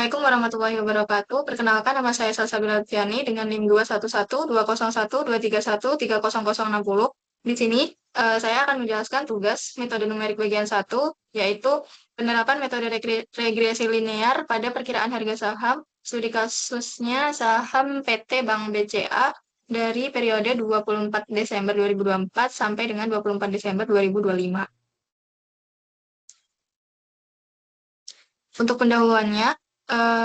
Assalamualaikum warahmatullahi wabarakatuh. Perkenalkan, nama saya Salsabila Lutfiani dengan NIM 211-201-300-30060. Di sini saya akan menjelaskan tugas metode numerik bagian satu, yaitu penerapan metode regresi linear pada perkiraan harga saham, studi kasusnya saham PT Bank BCA dari periode 24 Desember 2024 sampai dengan 24 Desember 2025. Untuk pendahuluannya,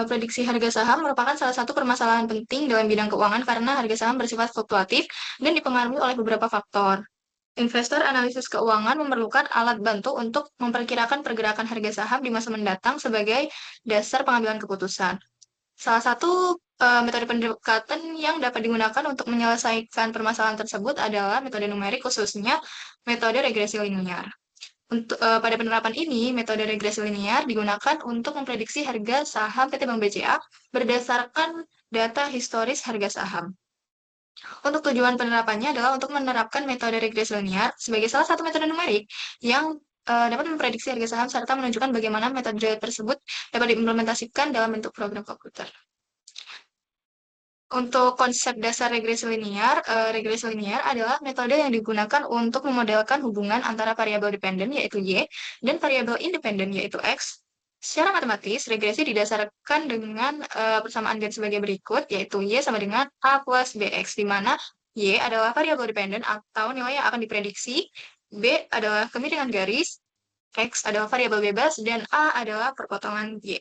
prediksi harga saham merupakan salah satu permasalahan penting dalam bidang keuangan karena harga saham bersifat fluktuatif dan dipengaruhi oleh beberapa faktor. Investor analisis keuangan memerlukan alat bantu untuk memperkirakan pergerakan harga saham di masa mendatang sebagai dasar pengambilan keputusan. Salah satu metode pendekatan yang dapat digunakan untuk menyelesaikan permasalahan tersebut adalah metode numerik, khususnya metode regresi linear. Pada penerapan ini, metode regresi linear digunakan untuk memprediksi harga saham PT Bank BCA berdasarkan data historis harga saham. Untuk tujuan penerapannya adalah untuk menerapkan metode regresi linear sebagai salah satu metode numerik yang dapat memprediksi harga saham serta menunjukkan bagaimana metode tersebut dapat diimplementasikan dalam bentuk program komputer. Untuk konsep dasar regresi linear adalah metode yang digunakan untuk memodelkan hubungan antara variabel dependen yaitu Y dan variabel independen yaitu X. Secara matematis, regresi didasarkan dengan persamaan garis sebagai berikut, yaitu Y sama dengan A plus BX, di mana Y adalah variabel dependen atau nilai yang akan diprediksi, B adalah kemiringan garis, X adalah variabel bebas, dan A adalah perpotongan Y.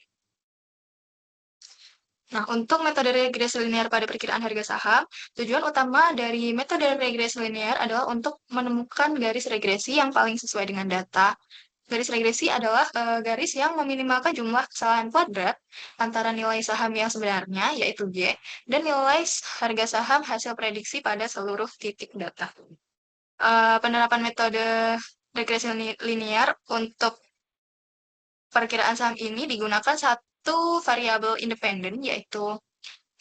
Nah, untuk metode regresi linear pada perkiraan harga saham, tujuan utama dari metode regresi linear adalah untuk menemukan garis regresi yang paling sesuai dengan data. Garis regresi adalah garis yang meminimalkan jumlah kesalahan kuadrat antara nilai saham yang sebenarnya, yaitu Y, dan nilai harga saham hasil prediksi pada seluruh titik data. Penerapan metode regresi linear untuk perkiraan saham ini digunakan satu variabel independen, yaitu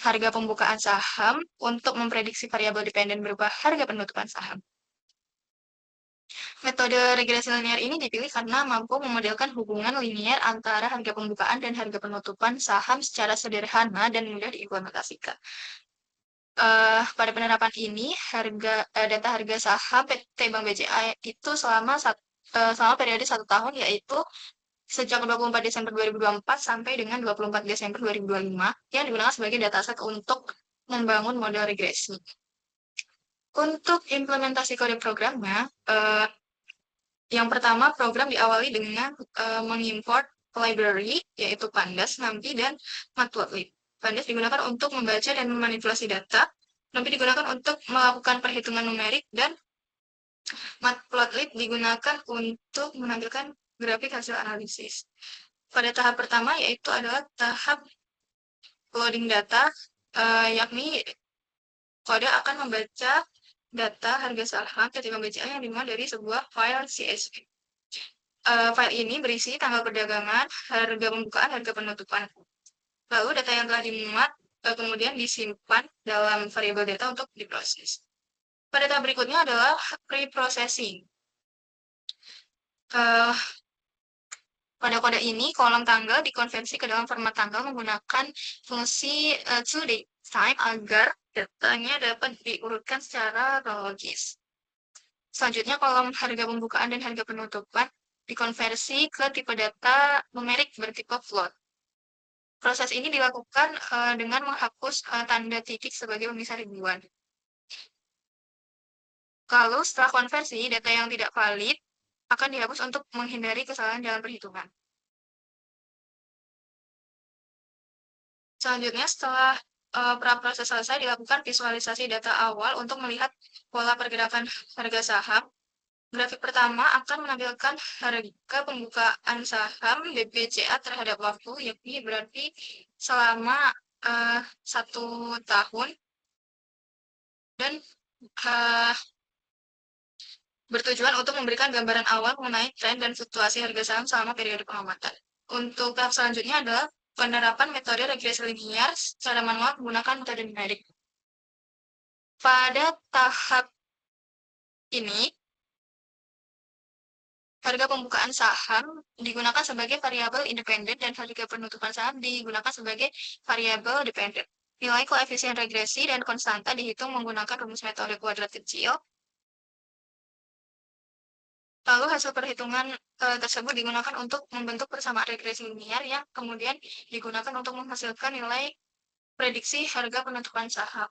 harga pembukaan saham untuk memprediksi variabel dependen berupa harga penutupan saham. Metode regresi linear ini dipilih karena mampu memodelkan hubungan linear antara harga pembukaan dan harga penutupan saham secara sederhana dan mudah diimplementasikan. Pada penerapan ini, data harga saham PT Bank BCA itu selama periode 1 tahun, yaitu sejak 24 Desember 2024 sampai dengan 24 Desember 2025, yang digunakan sebagai dataset untuk membangun model regresi. Untuk implementasi kode programnya, yang pertama program diawali dengan mengimport library, yaitu Pandas, NumPy, dan Matplotlib. Pandas digunakan untuk membaca dan memanipulasi data, NumPy digunakan untuk melakukan perhitungan numerik, dan Matplotlib digunakan untuk menampilkan grafik hasil analisis. Pada tahap pertama, yaitu adalah tahap loading data, yakni kode akan membaca data harga saham ketika BCA yang dimuat dari sebuah file CSV. File ini berisi tanggal perdagangan, harga pembukaan, harga penutupan. Lalu data yang telah dimuat kemudian disimpan dalam variabel data untuk diproses. Pada tahap berikutnya adalah pre-processing. Pada kode ini, kolom tanggal dikonversi ke dalam format tanggal menggunakan fungsi toDateTime agar datanya dapat diurutkan secara kronologis. Selanjutnya, kolom harga pembukaan dan harga penutupan dikonversi ke tipe data numerik bertipe float. Proses ini dilakukan dengan menghapus tanda titik sebagai pemisah ribuan. Lalu, setelah konversi, data yang tidak valid akan dihapus untuk menghindari kesalahan dalam perhitungan. Selanjutnya, setelah pra-proses selesai, dilakukan visualisasi data awal untuk melihat pola pergerakan harga saham. Grafik pertama akan menampilkan harga pembukaan saham BBCA terhadap waktu, yakni berarti selama 1 tahun, dan bertujuan untuk memberikan gambaran awal mengenai tren dan fluktuasi harga saham selama periode pengamatan. Untuk tahap selanjutnya adalah penerapan metode regresi linear secara manual menggunakan metode numerik. Pada tahap ini, Harga pembukaan saham digunakan sebagai variabel independen dan harga penutupan saham digunakan sebagai variabel dependen. Nilai koefisien regresi dan konstanta dihitung menggunakan rumus metode kuadrat kecil. Lalu hasil perhitungan tersebut digunakan untuk membentuk persamaan regresi linier yang kemudian digunakan untuk menghasilkan nilai prediksi harga penutupan saham.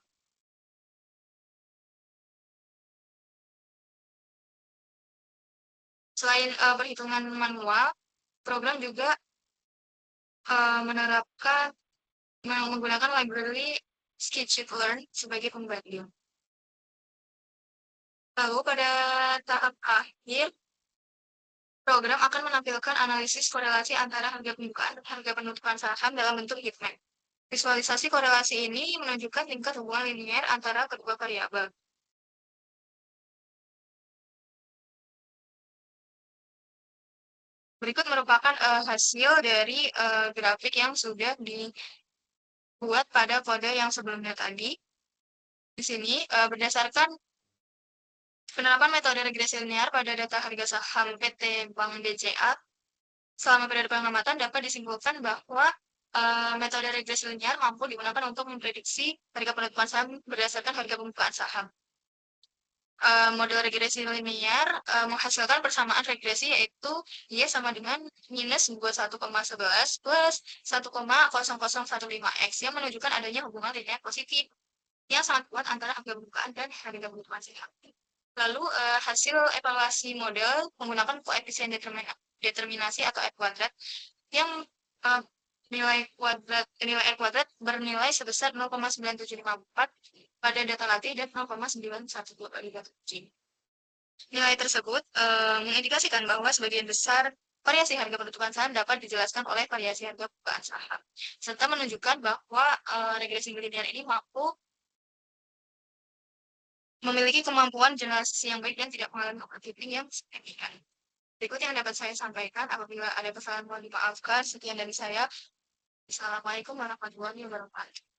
Selain perhitungan manual, program juga menerapkan menggunakan library Scikit-learn sebagai pembanding. Lalu pada tahap akhir, program akan menampilkan analisis korelasi antara harga pembukaan dan harga penutupan saham dalam bentuk heatmap. Visualisasi korelasi ini menunjukkan tingkat hubungan linier antara kedua variabel. Berikut merupakan hasil dari grafik yang sudah dibuat pada kode yang sebelumnya tadi. Di sini berdasarkan penerapan metode regresi linear pada data harga saham PT Bank BCA, selama periode pengamatan dapat disimpulkan bahwa metode regresi linear mampu digunakan untuk memprediksi harga penutupan saham berdasarkan harga pembukaan saham. Model regresi linear menghasilkan persamaan regresi yaitu Y sama dengan minus 21,11 plus 1,0015X yang menunjukkan adanya hubungan linear positif yang sangat kuat antara harga pembukaan dan harga penutupan saham. Lalu hasil evaluasi model menggunakan koefisien determinasi atau R kuadrat yang nilai R kuadrat bernilai sebesar 0,9754 pada data latih dan 0,912 pada data uji. Nilai tersebut mengindikasikan bahwa sebagian besar variasi harga penutupan saham dapat dijelaskan oleh variasi harga pembukaan saham, serta menunjukkan bahwa regresi linear ini mampu memiliki kemampuan generalisasi yang baik dan tidak mengalami overfitting yang signifikan. Berikut yang dapat saya sampaikan. Apabila ada kesalahan mohon dimaafkan. Sekian dari saya. Assalamualaikum warahmatullahi wabarakatuh.